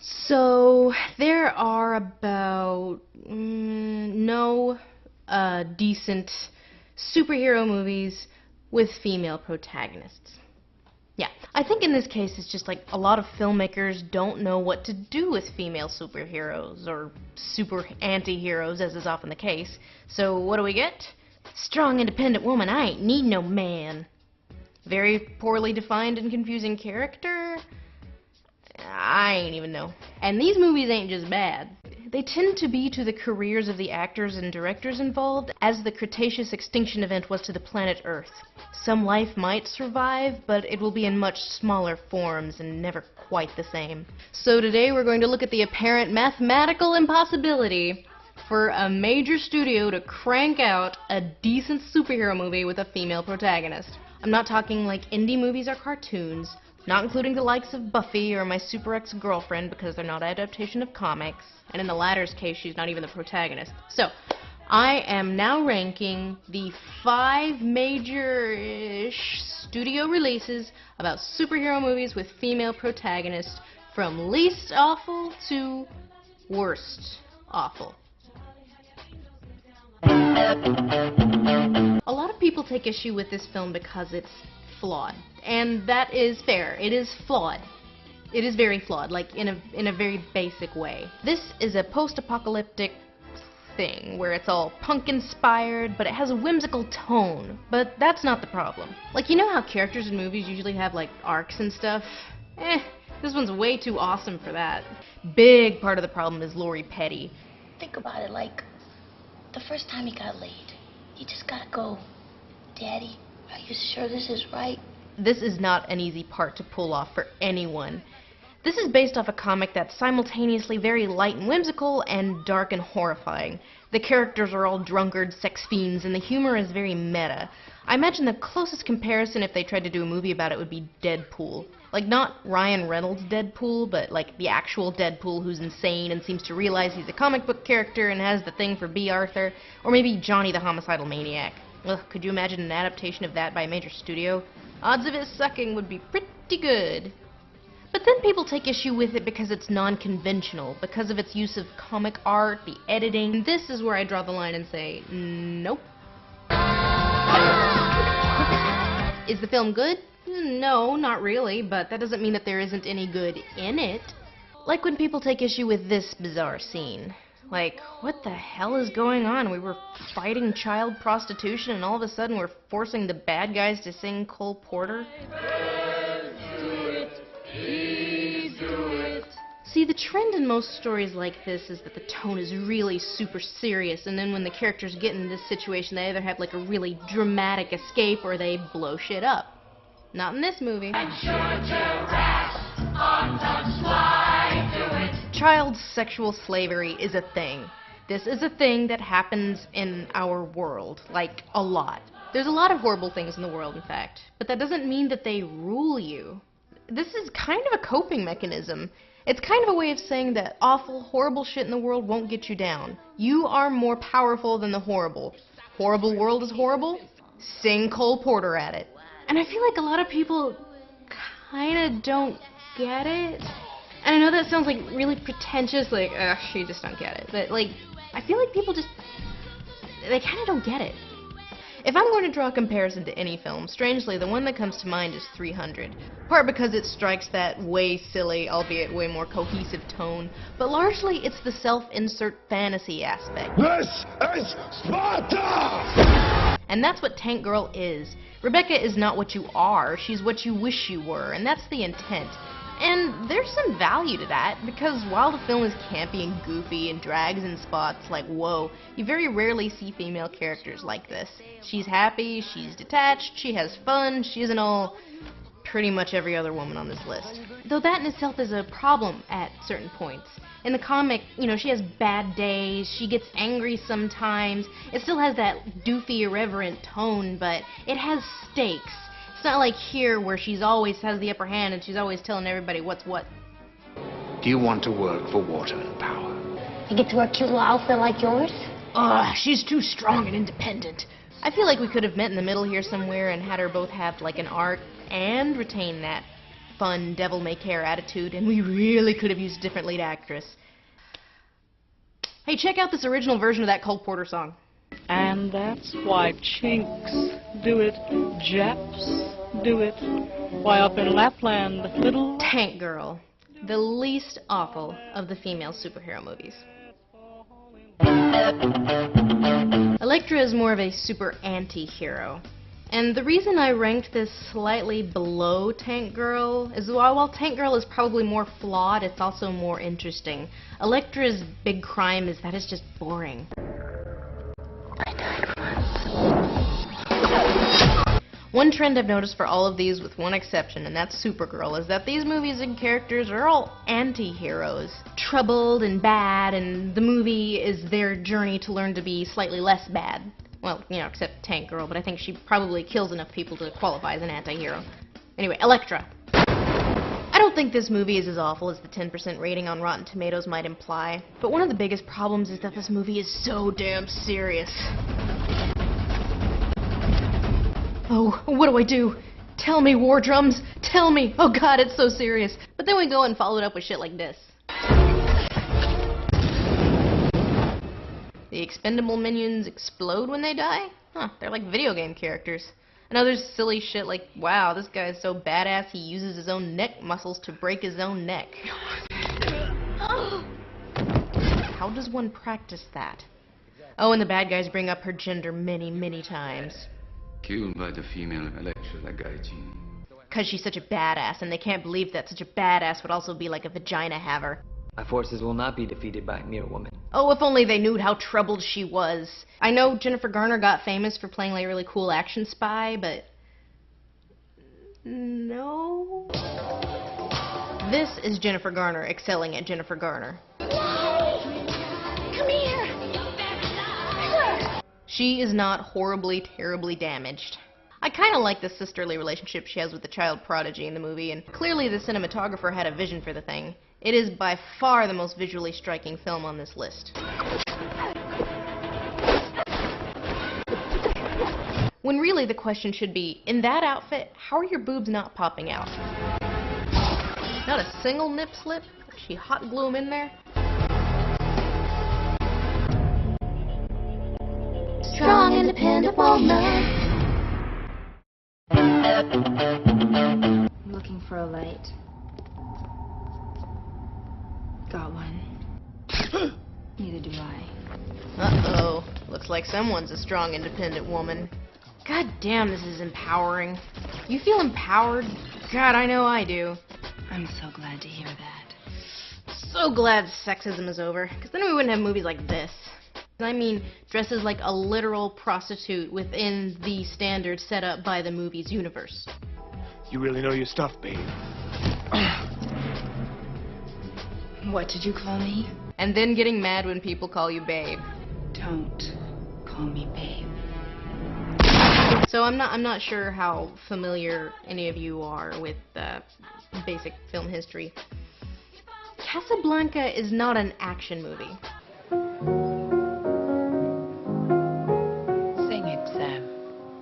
So there are about no decent superhero movies with female protagonists. Yeah, I think in this case it's just like a lot of filmmakers don't know what to do with female superheroes, or super anti-heroes as is often the case. So what do we get? Strong independent woman, I ain't need no man. Very poorly defined and confusing character? I ain't even know. And these movies ain't just bad. They tend to be to the careers of the actors and directors involved as the Cretaceous extinction event was to the planet Earth. Some life might survive, but it will be in much smaller forms and never quite the same. So today we're going to look at the apparent mathematical impossibility for a major studio to crank out a decent superhero movie with a female protagonist. I'm not talking like indie movies or cartoons, not including the likes of Buffy or My Super Ex-Girlfriend because they're not adaptation of comics, and in the latter's case she's not even the protagonist. So, I am now ranking the 5 major-ish studio releases about superhero movies with female protagonists from least awful to worst awful. A lot of people take issue with this film because it's flawed, and that is fair. It is flawed. It is very flawed, like in a very basic way. This is a post-apocalyptic thing where it's all punk-inspired, but it has a whimsical tone. But that's not the problem. Like, you know how characters in movies usually have like arcs and stuff? This one's way too awesome for that. Big part of the problem is Lori Petty. Think about it, like the first time he got laid, you just gotta go, Daddy, are you sure this is right? This is not an easy part to pull off for anyone. This is based off a comic that's simultaneously very light and whimsical and dark and horrifying. The characters are all drunkards, sex fiends, and the humor is very meta. I imagine the closest comparison if they tried to do a movie about it would be Deadpool. Like, not Ryan Reynolds' Deadpool, but like the actual Deadpool who's insane and seems to realize he's a comic book character and has the thing for B. Arthur. Or maybe Johnny the Homicidal Maniac. Ugh, could you imagine an adaptation of that by a major studio? Odds of it sucking would be pretty good. But then people take issue with it because it's non-conventional, because of its use of comic art, the editing. This is where I draw the line and say, nope. Is the film good? No, not really, but that doesn't mean that there isn't any good in it. Like when people take issue with this bizarre scene. Like, what the hell is going on? We were fighting child prostitution and all of a sudden we're forcing the bad guys to sing Cole Porter? See, the trend in most stories like this is that the tone is really super serious, and then when the characters get in this situation, they either have like a really dramatic escape or they blow shit up. Not in this movie. Child sexual slavery is a thing. This is a thing that happens in our world, like a lot. There's a lot of horrible things in the world, in fact, but that doesn't mean that they rule you. This is kind of a coping mechanism. It's kind of a way of saying that awful, horrible shit in the world won't get you down. You are more powerful than the horrible. Horrible world is horrible? Sing Cole Porter at it. And I feel like a lot of people kind of don't get it. And I know that sounds like really pretentious, like, ugh, you just don't get it. But, like, I feel like people just, they kind of don't get it. If I'm going to draw a comparison to any film, strangely, the one that comes to mind is 300. Part because it strikes that way silly, albeit way more cohesive tone, but largely it's the self-insert fantasy aspect. This is Sparta! And that's what Tank Girl is. Rebecca is not what you are, she's what you wish you were, and that's the intent. And there's some value to that, because while the film is campy and goofy and drags in spots like, whoa, you very rarely see female characters like this. She's happy, she's detached, she has fun, she isn't all pretty much every other woman on this list. Though that in itself is a problem at certain points. In the comic, you know, she has bad days, she gets angry sometimes, it still has that doofy, irreverent tone, but it has stakes. It's not like here where she's always has the upper hand and she's always telling everybody what's what. Do you want to work for water and power? You get to wear a cute little outfit like yours? Ugh, she's too strong and independent. I feel like we could have met in the middle here somewhere and had her both have like an arc and retain that. fun, devil-may-care attitude, and we really could have used a different lead actress. Hey, check out this original version of that Cole Porter song. And that's why Chinks do it, Japs do it. Why, up in Lapland, little... Tank Girl. The least awful of the female superhero movies. Elektra is more of a super anti-hero. And the reason I ranked this slightly below Tank Girl is while Tank Girl is probably more flawed, it's also more interesting. Elektra's big crime is that it's just boring. I died once. One trend I've noticed for all of these, with one exception, and that's Supergirl, is that these movies and characters are all anti-heroes. Troubled and bad, and the movie is their journey to learn to be slightly less bad. Well, you know, except Tank Girl, but I think she probably kills enough people to qualify as an anti-hero. Anyway, Elektra. I don't think this movie is as awful as the 10% rating on Rotten Tomatoes might imply, but one of the biggest problems is that this movie is so damn serious. Oh, what do I do? Tell me, War Drums! Tell me! Oh god, it's so serious. But then we go and follow it up with shit like this. The expendable minions explode when they die? Huh, they're like video game characters. And other silly shit like, wow, this guy is so badass he uses his own neck muscles to break his own neck. How does one practice that? Oh, and the bad guys bring up her gender many, many times. Killed by the female Elektra, that guy, Gene. Because she's such a badass, and they can't believe that such a badass would also be like a vagina haver. My forces will not be defeated by a mere woman. Oh, if only they knew how troubled she was. I know Jennifer Garner got famous for playing like a really cool action spy, but... no? This is Jennifer Garner excelling at Jennifer Garner. Come here. She is not horribly, terribly damaged. I kind of like the sisterly relationship she has with the child prodigy in the movie, and clearly the cinematographer had a vision for the thing. It is by far the most visually striking film on this list. When really the question should be, in that outfit, how are your boobs not popping out? Not a single nip slip? She hot glue 'em in there? Strong, independent woman. I'm looking for a light. Got one. Neither do I. Uh-oh. Looks like someone's a strong, independent woman. God damn, this is empowering. You feel empowered? God, I know I do. I'm so glad to hear that. So glad sexism is over, because then we wouldn't have movies like this. I mean, dresses like a literal prostitute within the standards set up by the movie's universe. You really know your stuff, babe. What did you call me? And then getting mad when people call you babe. Don't call me babe. So I'm not sure how familiar any of you are with basic film history. Casablanca is not an action movie. Sing it, Sam.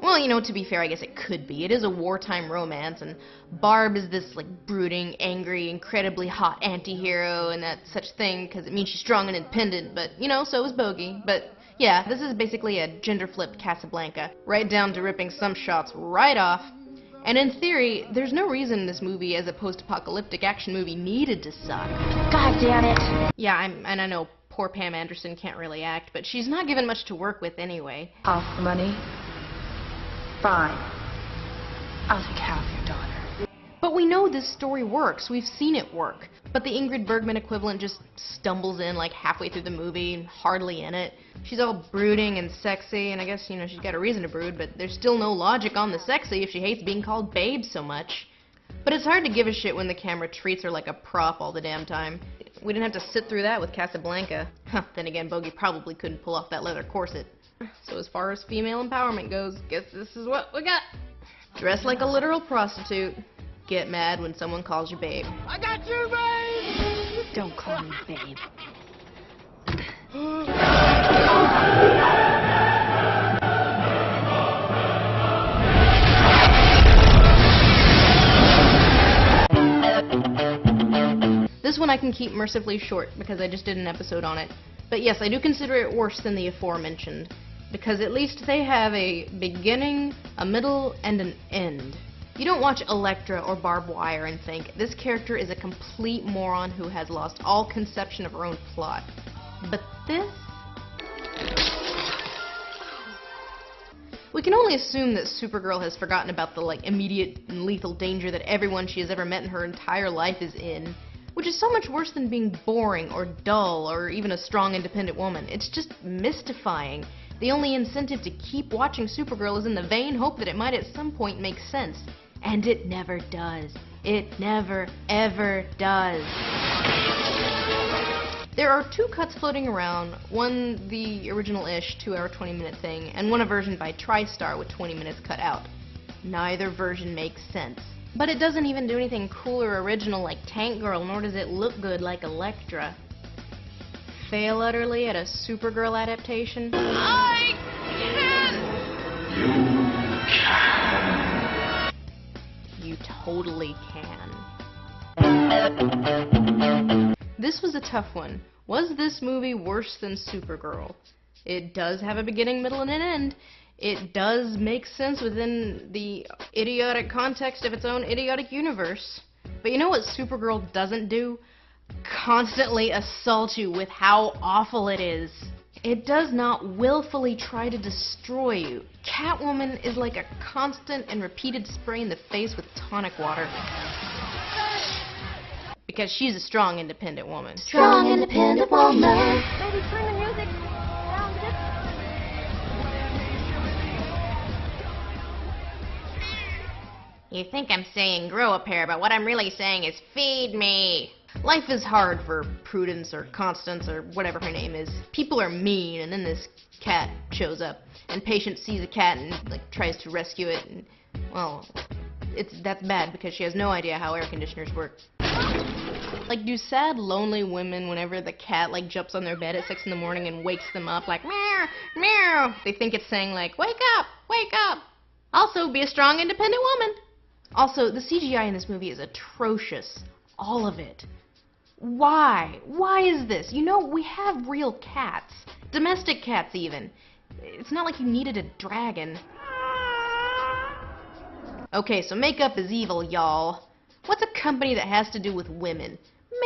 Well, you know, to be fair, I guess it could be. It is a wartime romance, and Barb is this, like, brooding, angry, incredibly hot anti-hero and that such thing, because it means she's strong and independent, but, you know, so is Bogey. But, yeah, this is basically a gender-flipped Casablanca, right down to ripping some shots right off. And in theory, there's no reason this movie, as a post-apocalyptic action movie, needed to suck. God damn it. Yeah, and I know poor Pam Anderson can't really act, but she's not given much to work with anyway. Half the money? Fine. I'll take half your daughter. But we know this story works. We've seen it work. But the Ingrid Bergman equivalent just stumbles in like halfway through the movie and hardly in it. She's all brooding and sexy, and I guess, you know, she's got a reason to brood, but there's still no logic on the sexy if she hates being called babe so much. But it's hard to give a shit when the camera treats her like a prop all the damn time. We didn't have to sit through that with Casablanca. Then again, Bogey probably couldn't pull off that leather corset. So as far as female empowerment goes, guess this is what we got. Dress like a literal prostitute. Get mad when someone calls you babe. I got you, babe! Don't call me babe. This one I can keep mercifully short because I just did an episode on it. But yes, I do consider it worse than the aforementioned, because at least they have a beginning, a middle, and an end. You don't watch Elektra or Barbed Wire and think, this character is a complete moron who has lost all conception of her own plot. But this? We can only assume that Supergirl has forgotten about the immediate and lethal danger that everyone she has ever met in her entire life is in, which is so much worse than being boring or dull or even a strong independent woman. It's just mystifying. The only incentive to keep watching Supergirl is in the vain hope that it might at some point make sense. And it never does. It never, ever does. There are two cuts floating around, one the original-ish 2-hour 20-minute thing, and one a version by TriStar with 20 minutes cut out. Neither version makes sense. But it doesn't even do anything cool or original like Tank Girl, nor does it look good like Elektra. Fail utterly at a Supergirl adaptation? I can! You totally can. This was a tough one. Was this movie worse than Supergirl? It does have a beginning, middle, and an end. It does make sense within the idiotic context of its own idiotic universe. But you know what Supergirl doesn't do? Constantly assault you with how awful it is. It does not willfully try to destroy you. Catwoman is like a constant and repeated spray in the face with tonic water. Because she's a strong, independent woman. Strong, independent woman. Maybe turn the music down just... You think I'm saying grow a pair, but what I'm really saying is feed me. Life is hard for Prudence or Constance or whatever her name is. People are mean, and then this cat shows up, and Patience sees a cat and tries to rescue it, and well, that's bad because she has no idea how air conditioners work. Do sad, lonely women, whenever the cat jumps on their bed at 6 in the morning and wakes them up meow, meow, they think it's saying wake up, wake up. Also, be a strong, independent woman. Also, the CGI in this movie is atrocious. All of it. Why? Why is this? You know, we have real cats. Domestic cats, even. It's not like you needed a dragon. Okay, so makeup is evil, y'all. What's a company that has to do with women?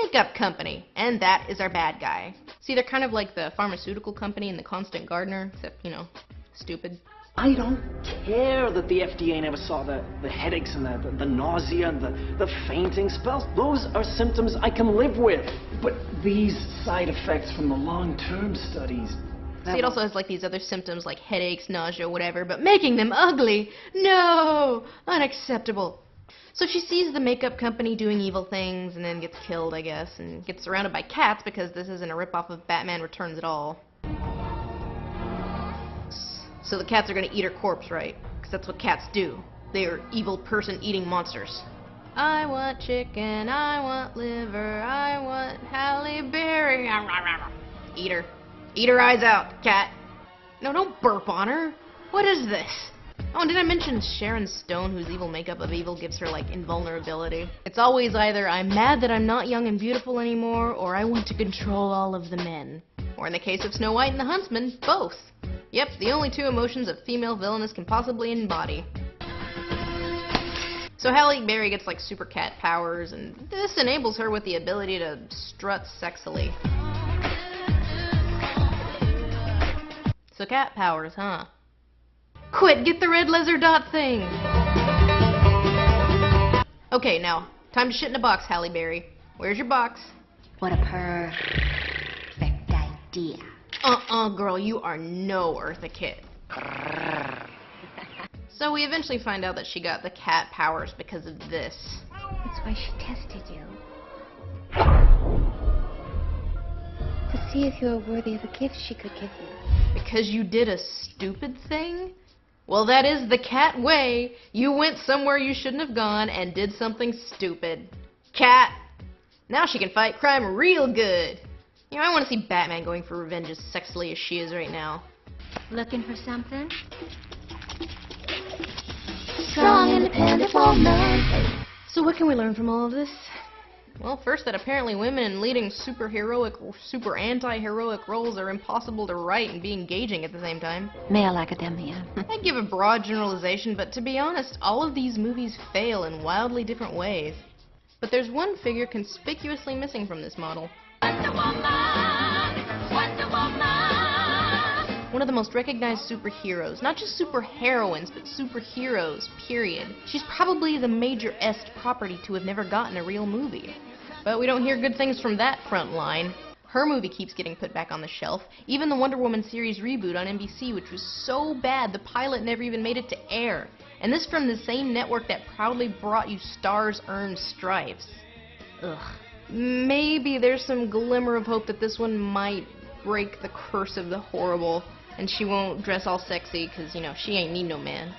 Makeup company. And that is our bad guy. See, they're kind of like the pharmaceutical company in The Constant Gardener, except, stupid. I don't care that the FDA never saw the headaches and the nausea and the fainting spells. Those are symptoms I can live with. But these side effects from the long-term studies... See, it also has these other symptoms like headaches, nausea, whatever, but making them ugly? No! Unacceptable. So she sees the makeup company doing evil things and then gets killed, I guess, and gets surrounded by cats because this isn't a ripoff of Batman Returns at all. So the cats are going to eat her corpse, right? Because that's what cats do. They are evil person-eating monsters. I want chicken, I want liver, I want Halle Berry. Eat her. Eat her eyes out, cat. No, don't burp on her. What is this? Oh, and did I mention Sharon Stone, whose evil makeup of evil gives her, invulnerability? It's always either I'm mad that I'm not young and beautiful anymore, or I want to control all of the men. Or in the case of Snow White and the Huntsman, both. Yep, the only two emotions a female villainess can possibly embody. So Halle Berry gets super cat powers, and this enables her with the ability to strut sexily. So cat powers, huh? Quit, get the red laser dot thing! Okay, now, time to shit in a box, Halle Berry. Where's your box? What a perfect idea. Girl, you are no Eartha Kitt. So we eventually find out that she got the cat powers because of this. That's why she tested you. To see if you were worthy of a gift she could give you. Because you did a stupid thing? Well, that is the cat way. You went somewhere you shouldn't have gone and did something stupid. Cat! Now she can fight crime real good. I want to see Batman going for revenge as sexily as she is right now. Looking for something? Strong, independent woman. So what can we learn from all of this? Well, first that apparently women in leading super anti-heroic roles are impossible to write and be engaging at the same time. Male academia. I'd give a broad generalization, but to be honest, all of these movies fail in wildly different ways. But there's one figure conspicuously missing from this model. Wonder Woman! Wonder Woman! One of the most recognized superheroes. Not just superheroines, but superheroes, period. She's probably the major-est property to have never gotten a real movie. But we don't hear good things from that front line. Her movie keeps getting put back on the shelf. Even the Wonder Woman series reboot on NBC, which was so bad the pilot never even made it to air. And this from the same network that proudly brought you Stars Earned Stripes. Ugh. Maybe there's some glimmer of hope that this one might break the curse of the horrible, and she won't dress all sexy, because, you know, she ain't need no man.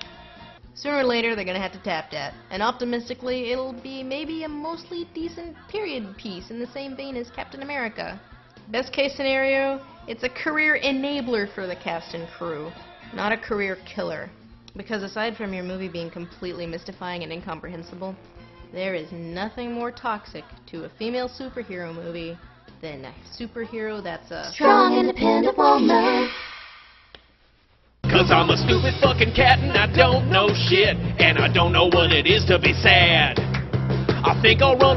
Sooner or later, they're gonna have to tap that, and optimistically, it'll be maybe a mostly decent period piece in the same vein as Captain America. Best case scenario, it's a career enabler for the cast and crew, not a career killer. Because aside from your movie being completely mystifying and incomprehensible, there is nothing more toxic to a female superhero movie than a superhero that's a Strong, independent woman. Cause I'm a stupid fucking cat and I don't know shit, and I don't know what it is to be sad. I think I'll run